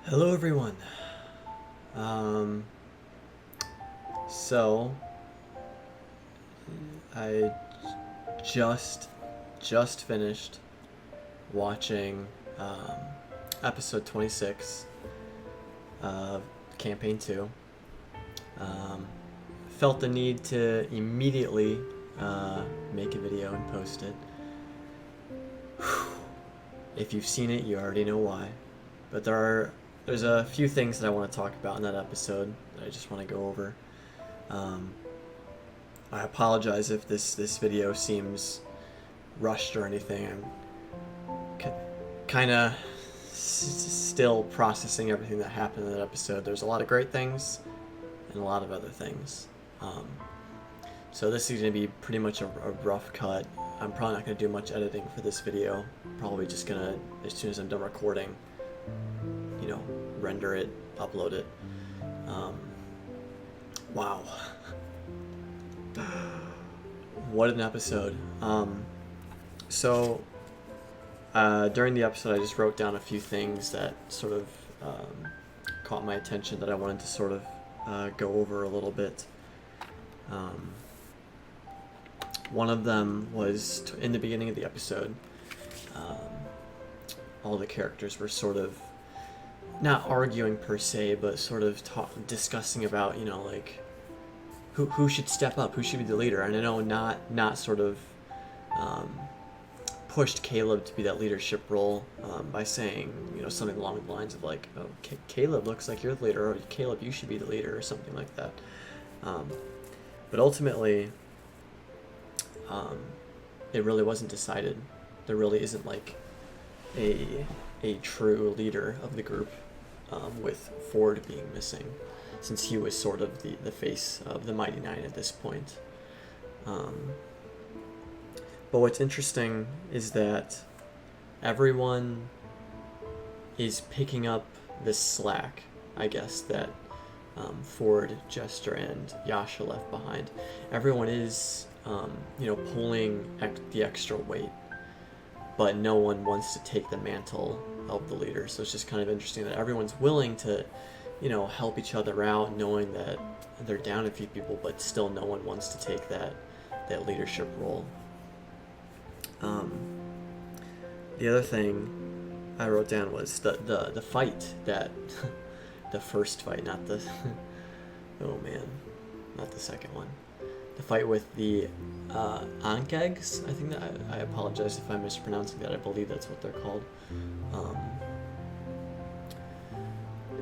Hello everyone. Um, so I just just finished watching episode 26 of campaign 2. Um, Felt the need to immediately make a video and post it. If you've seen it, you already know why. But there's a few things that I want to talk about in that episode that I just want to go over. Um, I apologize if this video seems rushed or anything. I'm kind of still processing everything that happened in that episode. There's a lot of great things and a lot of other things. So this is going to be pretty much a rough cut. I'm probably not going to do much editing for this video. Probably just going to, as soon as I'm done recording, render it, upload it. Wow. What an episode. During the episode, I just wrote down a few things that sort of caught my attention that I wanted to sort of go over a little bit. One of them was in the beginning of the episode. All the characters were sort of not arguing per se, but sort of discussing about, like, who should step up, who should be the leader. And I know not sort of pushed Caleb to be that leadership role by saying, something along the lines of like, oh, Caleb looks like you're the leader, or Caleb, you should be the leader, or something like that. But ultimately, it really wasn't decided. There really isn't like a true leader of the group, with Ford being missing, since he was sort of the face of the Mighty Nine at this point. But what's interesting is that everyone is picking up this slack, I guess, that Ford, Jester, and Yasha left behind. Everyone is, pulling the extra weight, but no one wants to take the mantle of the leader. So it's just kind of interesting that everyone's willing to, help each other out, knowing that they're down a few people, but still no one wants to take that leadership role. The other thing I wrote down was the fight that the first fight, not the oh man, not the second one. The fight with the Ankegs, I think that I apologize if I'm mispronouncing that. I believe that's what they're called.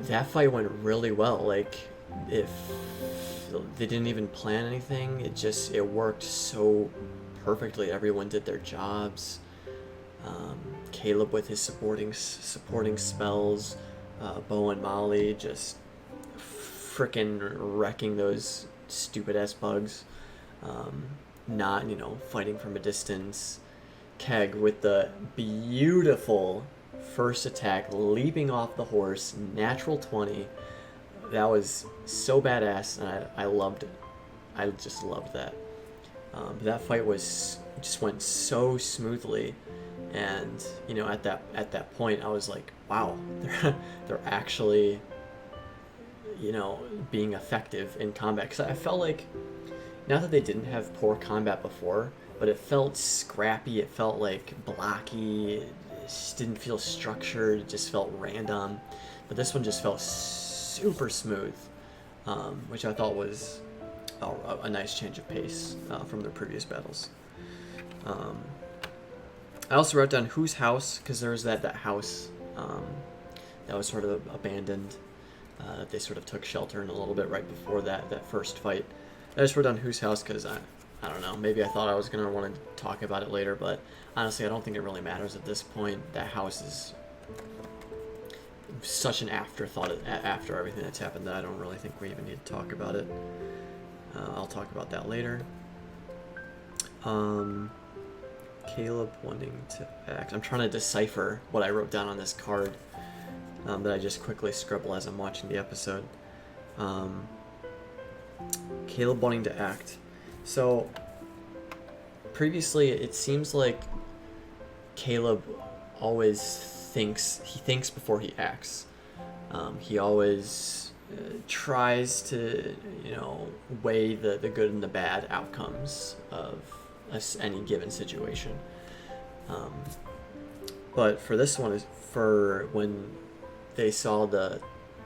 That fight went really well. Like, if they didn't even plan anything, it worked so perfectly. Everyone did their jobs. Caleb with his supporting spells, Bo and Molly just frickin' wrecking those stupid ass bugs. Not, fighting from a distance. Keg with the beautiful first attack, leaping off the horse, natural 20. That was so badass, and I loved it. I just loved that. That fight just went so smoothly, and at that point I was like, wow, they're actually being effective in combat. Because I felt like, not that they didn't have poor combat before, but it felt scrappy, it felt like blocky, it just didn't feel structured, it just felt random. But this one just felt super smooth, which I thought was a nice change of pace from the previous battles. I also wrote down whose house, because there was that house that was sort of abandoned, that they sort of took shelter in a little bit right before that first fight. I just wrote down whose house because I don't know, maybe I thought I was going to want to talk about it later, but honestly I don't think it really matters at this point. That house is such an afterthought after everything that's happened that I don't really think we even need to talk about it. I'll talk about that later. Caleb wanting to act. I'm trying to decipher what I wrote down on this card that I just quickly scribble as I'm watching the episode. Caleb wanting to act. So previously it seems like Caleb always thinks before he acts. He always tries to, weigh the good and the bad outcomes of any given situation. But for this one, is for when they saw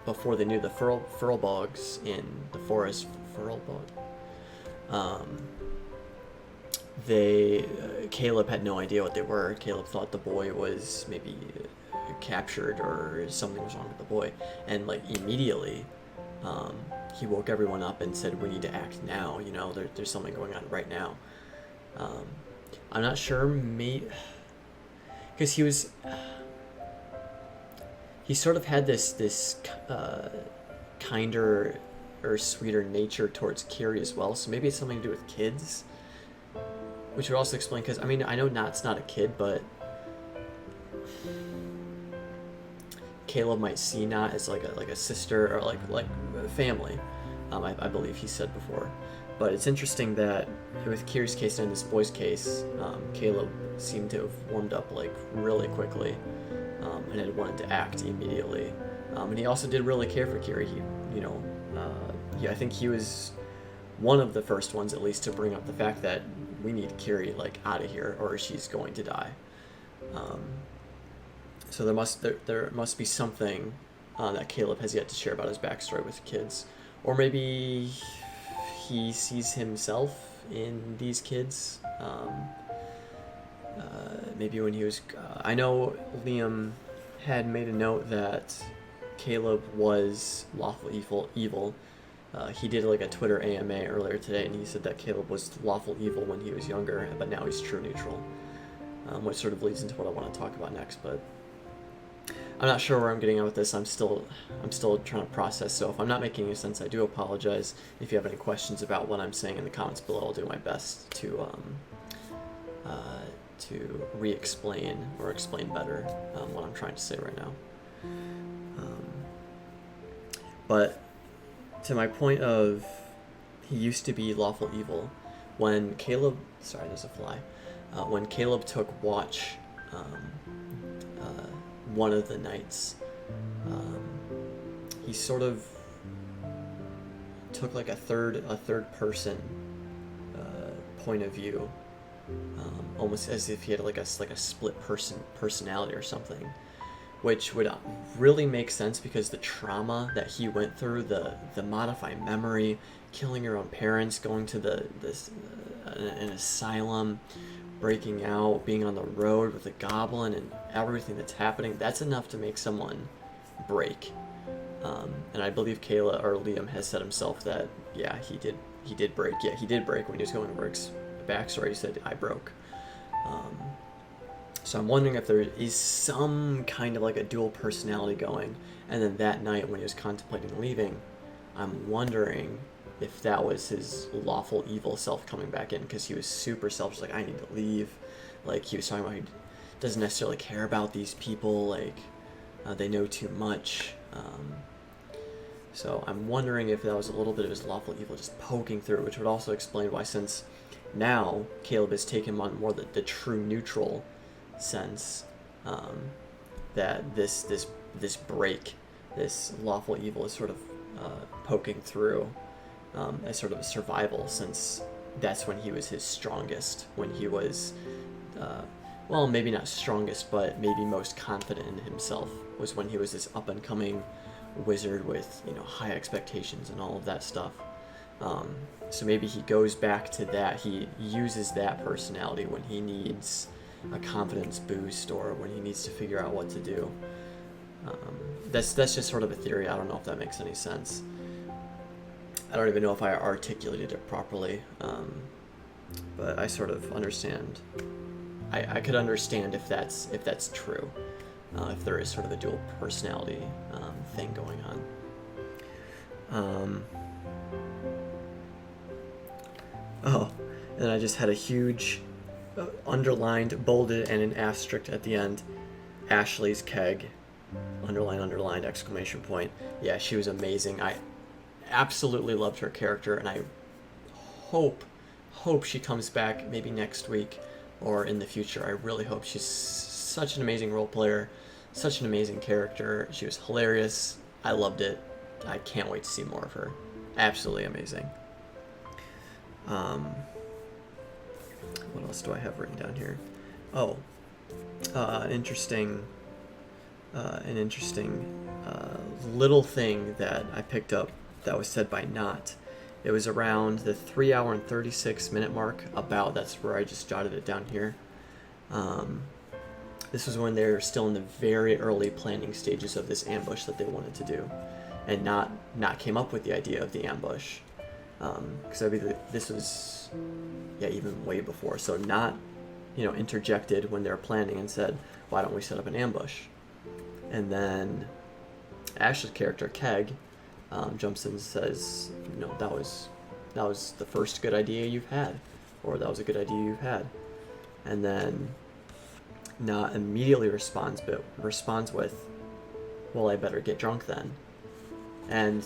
before they knew the furl bugs in the forest, furl bug, Caleb had no idea what they were. Caleb thought the boy was maybe captured or something was wrong with the boy, and like immediately he woke everyone up and said, we need to act now, there's something going on right now. I'm not sure, because he sort of had this kinder or sweeter nature towards Kiri as well, so maybe it's something to do with kids, which would also explain, because I know Nott's not a kid, but Caleb might see Nott as like a sister or like a family. I believe he said before. But it's interesting that with Kiri's case and this boy's case, Caleb seemed to have warmed up like really quickly, and had wanted to act immediately. And he also did really care for Kiri. I think he was one of the first ones, at least, to bring up the fact that we need Kiri like out of here, or she's going to die. So there must be something that Caleb has yet to share about his backstory with kids, or maybe he sees himself in these kids. Maybe when he was, I know Liam had made a note that Caleb was lawful evil. He did like a Twitter AMA earlier today, and he said that Caleb was lawful evil when he was younger, but now he's true neutral, which sort of leads into what I want to talk about next. But I'm not sure where I'm getting at with this. I'm still trying to process. So if I'm not making any sense, I do apologize. If you have any questions about what I'm saying in the comments below, I'll do my best to re-explain or explain better what I'm trying to say right now. But to my point of he used to be lawful evil, when Caleb, sorry, there's a fly. When Caleb took watch one of the nights, he sort of took like a third person point of view, almost as if he had like a split personality or something, which would really make sense because the trauma that he went through, the modified memory, killing your own parents, going to an asylum, breaking out, being on the road with a goblin, and everything that's happening, that's enough to make someone break. And I believe Kayla or Liam has said himself that, yeah, he did break. Yeah, he did break when he was going over his backstory. He said, I broke. So I'm wondering if there is some kind of like a dual personality going, and then that night when he was contemplating leaving, I'm wondering if that was his lawful evil self coming back in, because he was super selfish, like, I need to leave. Like, he was talking about he doesn't necessarily care about these people, like, they know too much. So I'm wondering if that was a little bit of his lawful evil just poking through, which would also explain why, since now Caleb has taken on more the true neutral sense, that this break, this lawful evil is sort of poking through as sort of a survival, since that's when he was his strongest, when he was, well, maybe not strongest, but maybe most confident in himself, was when he was this up-and-coming wizard with, high expectations and all of that stuff. So maybe he goes back to that, he uses that personality when he needs a confidence boost or when he needs to figure out what to do. That's just sort of a theory. I don't know if that makes any sense. I don't even know if I articulated it properly, but I sort of understand. I could understand if that's true, if there is sort of a dual personality thing going on. And I just had a huge underlined, bolded, and an asterisk at the end. Ashley's keg, underlined, exclamation point. Yeah, she was amazing. I absolutely loved her character, and I hope she comes back maybe next week or in the future. I really hope. She's such an amazing role player. such an amazing character. She was hilarious. I loved it. I can't wait to see more of her. Absolutely amazing. Um, what else do I have written down here? Oh, an interesting little thing that I picked up that was said by Nott. It was around the 3 hour and 36 minute mark. That's where I just jotted it down here. This was when they were still in the very early planning stages of this ambush that they wanted to do, and Nott came up with the idea of the ambush. Because I mean, this was even way before. So Nott, interjected when they were planning and said, "Why don't we set up an ambush?" And then Ashley's character Keg jumps in and says, that was the first good idea you've had, or that was a good idea you've had." And then Nott immediately responds with, "Well, I better get drunk then." And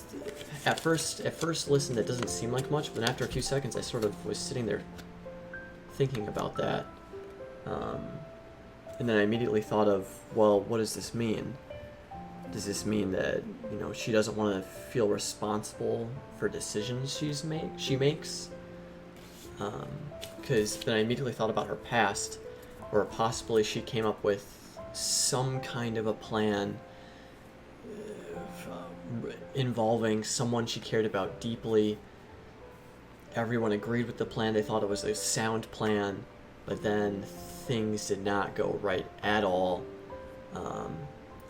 at first listen, that doesn't seem like much, but after a few seconds I sort of was sitting there thinking about that. And then I immediately thought of, well, what does this mean? Does this mean that, she doesn't want to feel responsible for decisions she makes? Because then I immediately thought about her past, where possibly she came up with some kind of a plan involving someone she cared about deeply. Everyone agreed with the plan. They thought it was a sound plan, but then things did not go right at all.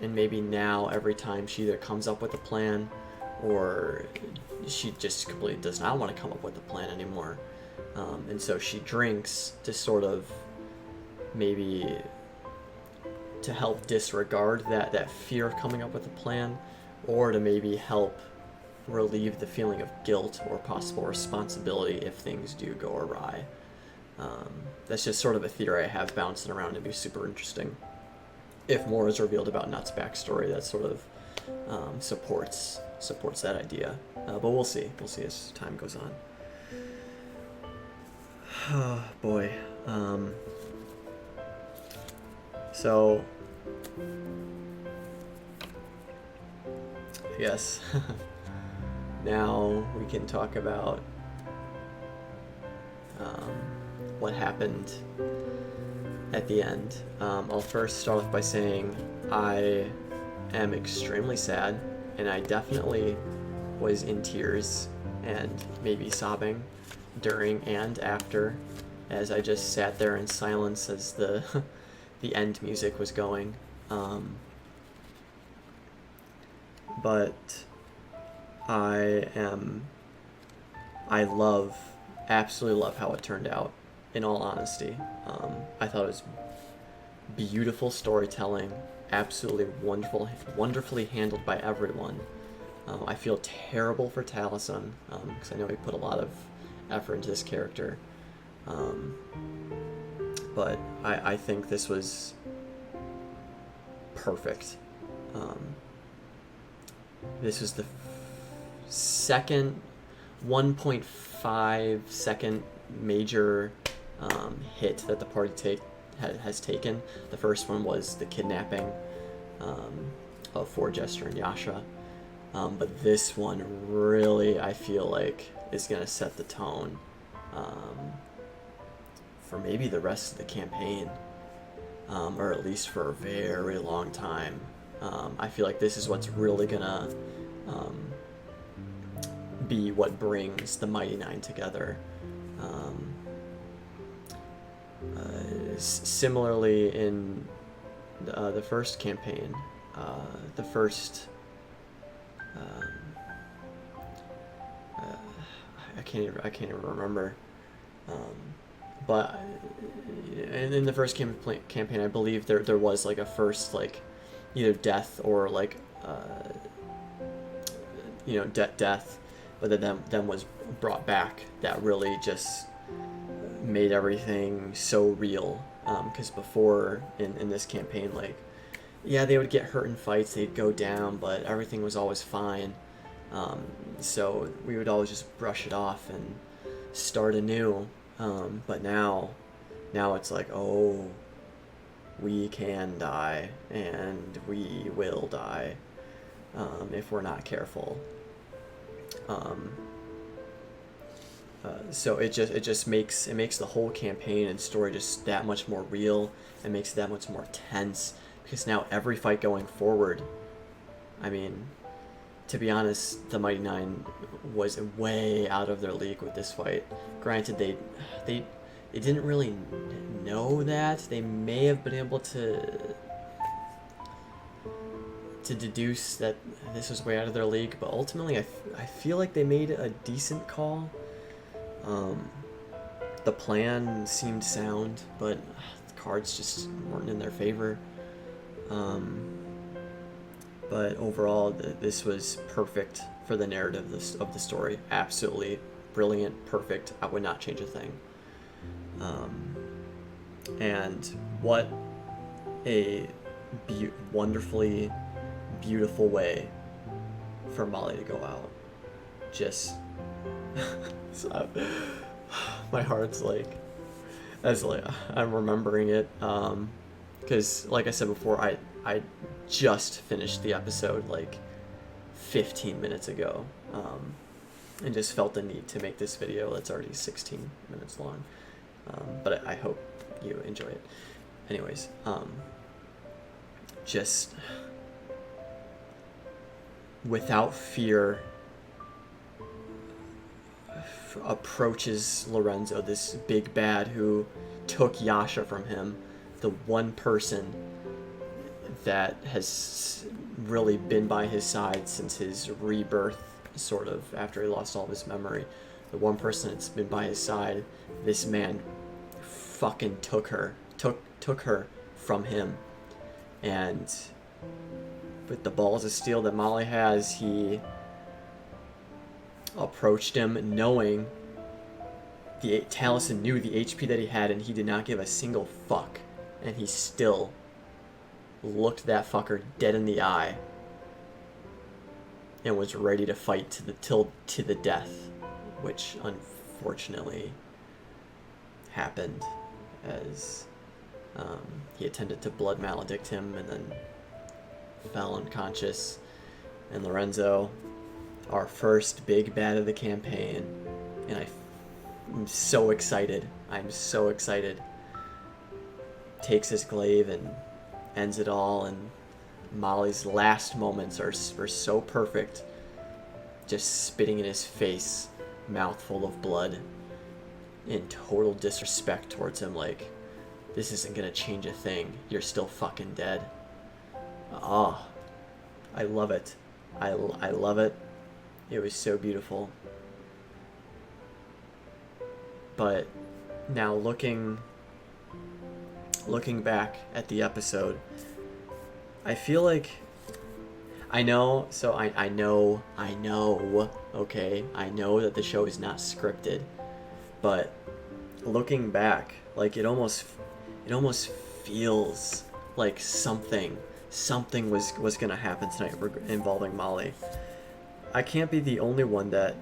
And maybe now every time she either comes up with a plan or she just completely does not want to come up with a plan anymore. And so she drinks to sort of maybe to help disregard that fear of coming up with a plan, or to maybe help relieve the feeling of guilt or possible responsibility if things do go awry. That's just sort of a theory I have bouncing around. It'd be super interesting if more is revealed about Nott's backstory that sort of supports that idea. But we'll see as time goes on. Oh boy. So I guess now we can talk about what happened at the end. I'll first start off by saying I am extremely sad, and I definitely was in tears and maybe sobbing during and after, as I just sat there in silence as the the end music was going. But I absolutely love how it turned out, in all honesty. I thought it was beautiful storytelling, absolutely wonderfully handled by everyone. I feel terrible for Taliesin, because I know he put a lot of effort into this character. But I think this was perfect. This was the second 1.5 second major hit that the party has taken. The first one was the kidnapping of Foreshadowing and Yasha. But this one really, I feel like, is going to set the tone for maybe the rest of the campaign, or at least for a very long time. I feel like this is what's really going to be what brings the Mighty Nine together. Similarly, in the first campaign, the first I can't even remember. But in the first campaign, I believe there was like a first like either death or like death, but then was brought back. That really just made everything so real. Because before in this campaign, like, yeah, they would get hurt in fights, they'd go down, but everything was always fine. So we would always just brush it off and start anew. But now it's like, oh, we can die, and we will die if we're not careful. So it just makes the whole campaign and story just that much more real, and makes it that much more tense, because now every fight going forward, I mean, to be honest, the Mighty Nine was way out of their league with this fight. Granted, they didn't really know that. They may have been able to deduce that this was way out of their league, but ultimately I feel like they made a decent call. The plan seemed sound, but the cards just weren't in their favor. But overall, this was perfect for the narrative of the story. Absolutely brilliant, perfect. I would not change a thing. And what a wonderfully beautiful way for Molly to go out. Just my heart's like, I'm remembering it, because like I said before, I just finished the episode like 15 minutes ago, and just felt the need to make this video that's already 16 minutes long, but I hope you enjoy it. Anyways, just without fear approaches Lorenzo, this big bad who took Yasha from him, the one person that has really been by his side since his rebirth, sort of, after he lost all of his memory. The one person that's been by his side, this man fucking took her from him. And with the balls of steel that Molly has, he approached him knowing Taliesin knew the HP that he had, and he did not give a single fuck, and he still looked that fucker dead in the eye and was ready to fight to the death, which unfortunately happened as he attempted to blood maledict him and then fell unconscious. And Lorenzo, our first big bad of the campaign, and I'm so excited. Takes his glaive and ends it all, and Molly's last moments are so perfect. Just spitting in his face, mouth full of blood, in total disrespect towards him, like, this isn't gonna change a thing. You're still fucking dead. Oh, I love it. I love it. It was so beautiful. But now looking back at the episode, I feel like I know okay, I know that the show is not scripted, but looking back, like, it almost feels like something was gonna happen tonight involving Molly. I can't be the only one that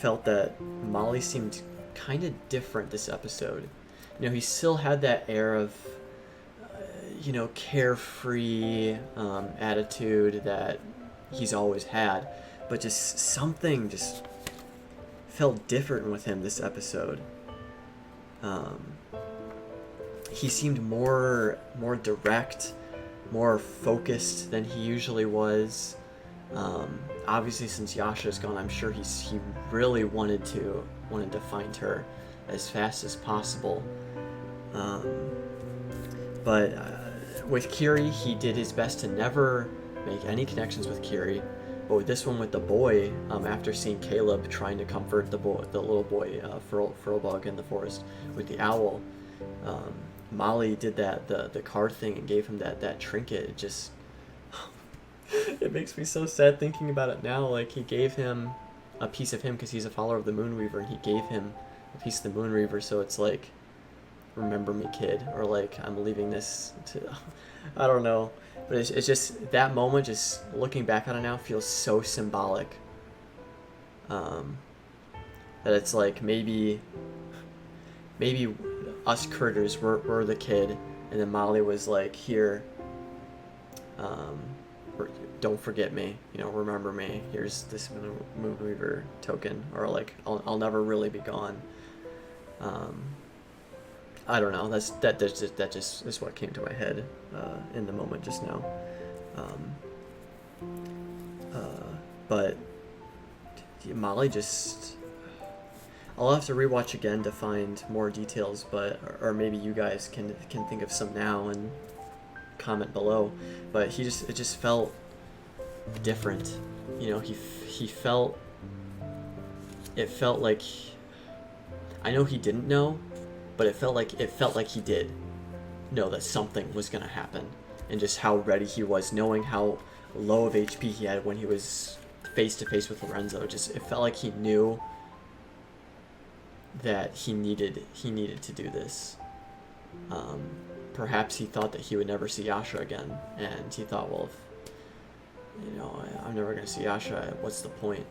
felt that Molly seemed kind of different this episode. You know, he still had that air of, carefree attitude that he's always had, but just something just felt different with him this episode. He seemed more direct, more focused than he usually was. Obviously, since Yasha's gone, I'm sure he really wanted to find her as fast as possible. But with Kiri, he did his best to never make any connections with Kiri. But with this one, with the boy, after seeing Caleb trying to comfort the little boy, Furlbug in the forest with the owl, Molly did the card thing and gave him that trinket. It just it makes me so sad thinking about it now. Like, he gave him a piece of him because he's a follower of the Moonreaver, and he gave him a piece of the Moonreaver, so it's like, remember me, kid, or like, I'm leaving this to I don't know, but it's just that moment, just looking back on it now, feels so symbolic, that it's like maybe us critters were the kid, and then Molly was like, here, don't forget me, remember me, here's this Moonweaver token, or like, I'll never really be gone. I don't know, that just is what came to my head in the moment just now. But Molly just, I'll have to rewatch again to find more details, but or maybe you guys can think of some now and comment below. But it just felt different, he felt, it felt like, I know he didn't know, but it felt like he did know that something was gonna happen, and just how ready he was, knowing how low of HP he had when he was face to face with Lorenzo. Just, it felt like he knew that he needed to do this. Perhaps he thought that he would never see Yasha again, and he thought, well, if, I'm never gonna see Yasha, what's the point?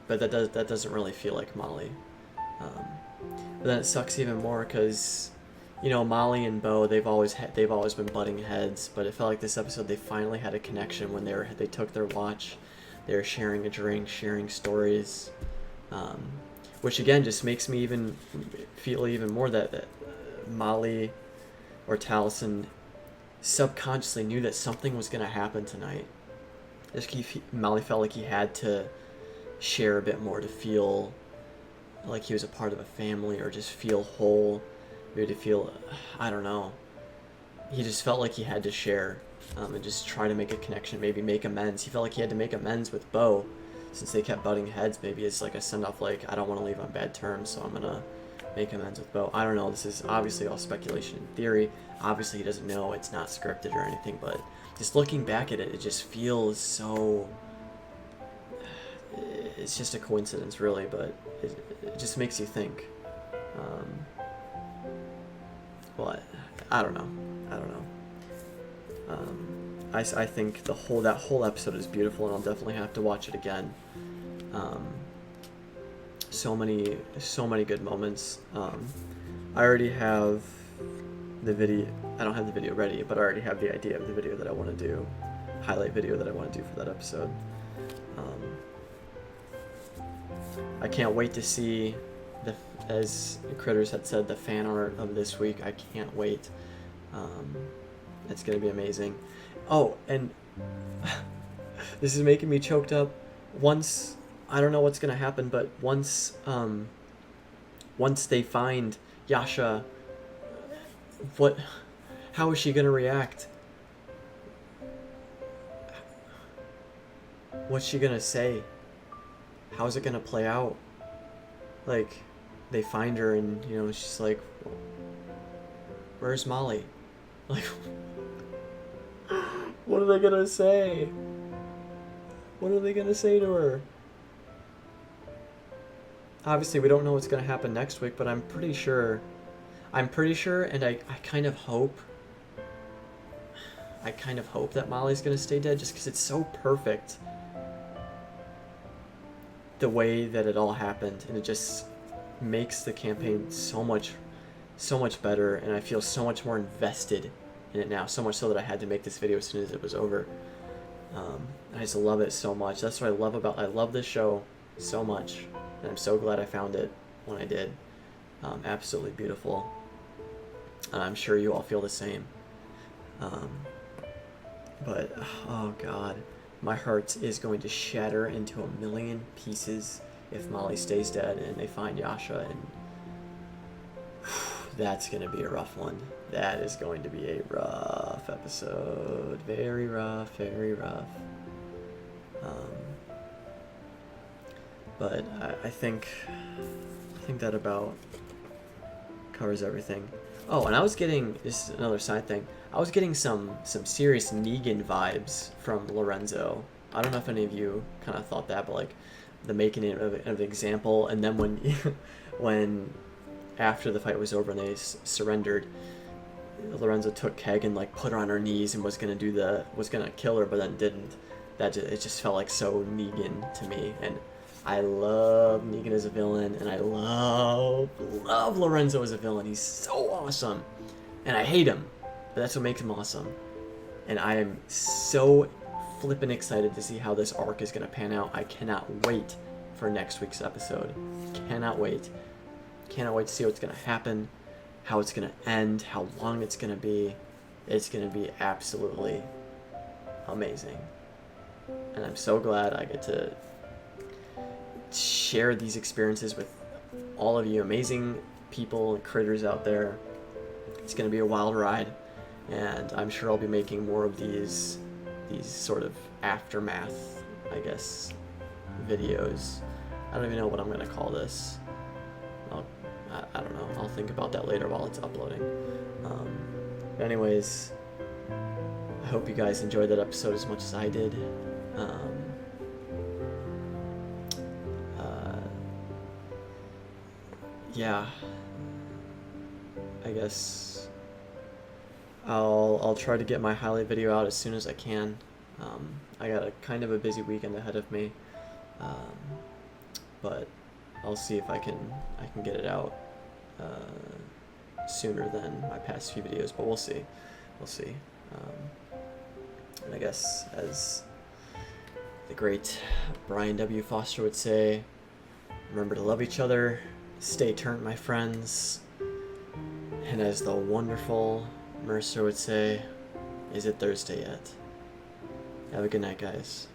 But that doesn't really feel like Molly. But then it sucks even more because, Molly and Bo, they've always been butting heads, but it felt like this episode they finally had a connection when they took their watch, they were sharing a drink, sharing stories, which again just makes me even feel even more that Molly or Taliesin subconsciously knew that something was going to happen tonight. Molly felt like he had to share a bit more to feel like he was a part of a family, or just feel whole, maybe to feel, I don't know. He just felt like he had to share, and just try to make a connection, maybe make amends. He felt like he had to make amends with Bo, since they kept butting heads. Maybe it's like a send-off, like, I don't want to leave on bad terms, so I'm gonna make amends with Bo. I don't know, this is obviously all speculation and theory. Obviously he doesn't know, it's not scripted or anything, but just looking back at it, it just feels so, it's just a coincidence really, but it just makes you think. Well, I don't know. I think that whole episode is beautiful, and I'll definitely have to watch it again. So many good moments. I already have the video. I don't have the video ready, but I already have the idea of the video that I want to do, highlight video that I want to do for that episode. I can't wait to see as Critters had said, the fan art of this week. I can't wait. It's gonna be amazing. Oh, and this is making me choked up. Once, I don't know what's gonna happen, but once they find Yasha, how is she gonna react? What's she gonna say? How's it gonna play out? Like, they find her and, she's like, where's Molly? Like, what are they gonna say? What are they gonna say to her? Obviously, we don't know what's gonna happen next week, but I'm pretty sure, and I kind of hope that Molly's gonna stay dead, just because it's so perfect the way that it all happened, and it just makes the campaign so much better, and I feel so much more invested in it now, so much so that I had to make this video as soon as it was over. I just love it so much. That's what I love this show so much, and I'm so glad I found it when I did. Absolutely beautiful, and I'm sure you all feel the same. But oh god, my heart is going to shatter into a million pieces if Molly stays dead and they find Yasha, and that's going to be a rough one. That is going to be a rough episode. Very rough, very rough. But I think that about covers everything. Oh, and I was getting, this is another side thing, I was getting some serious Negan vibes from Lorenzo. I don't know if any of you kind of thought that, but like the making it of an example, and then when after the fight was over and they surrendered, Lorenzo took Keg and like put her on her knees and was gonna kill her, but then didn't. It just felt like so Negan to me, and I love Negan as a villain, and I love Lorenzo as a villain. He's so awesome. And I hate him, but that's what makes him awesome. And I am so flippin' excited to see how this arc is gonna pan out. I cannot wait for next week's episode. Cannot wait. Cannot wait to see what's gonna happen, how it's gonna end, how long it's gonna be. It's gonna be absolutely amazing. And I'm so glad I get to share these experiences with all of you amazing people and critters out there. It's gonna be a wild ride, and I'm sure I'll be making more of these sort of aftermath, I guess, videos. I don't even know what I'm gonna call this. I don't know. I'll think about that later while it's uploading. But anyways, I hope you guys enjoyed that episode as much as I did. Yeah, I guess I'll try to get my highlight video out as soon as I can. I got a kind of a busy weekend ahead of me, but I'll see if I can get it out sooner than my past few videos. But we'll see. And I guess, as the great Brian W. Foster would say, remember to love each other, stay turned, my friends, and as the wonderful Mercer would say, is it Thursday yet? Have a good night, guys.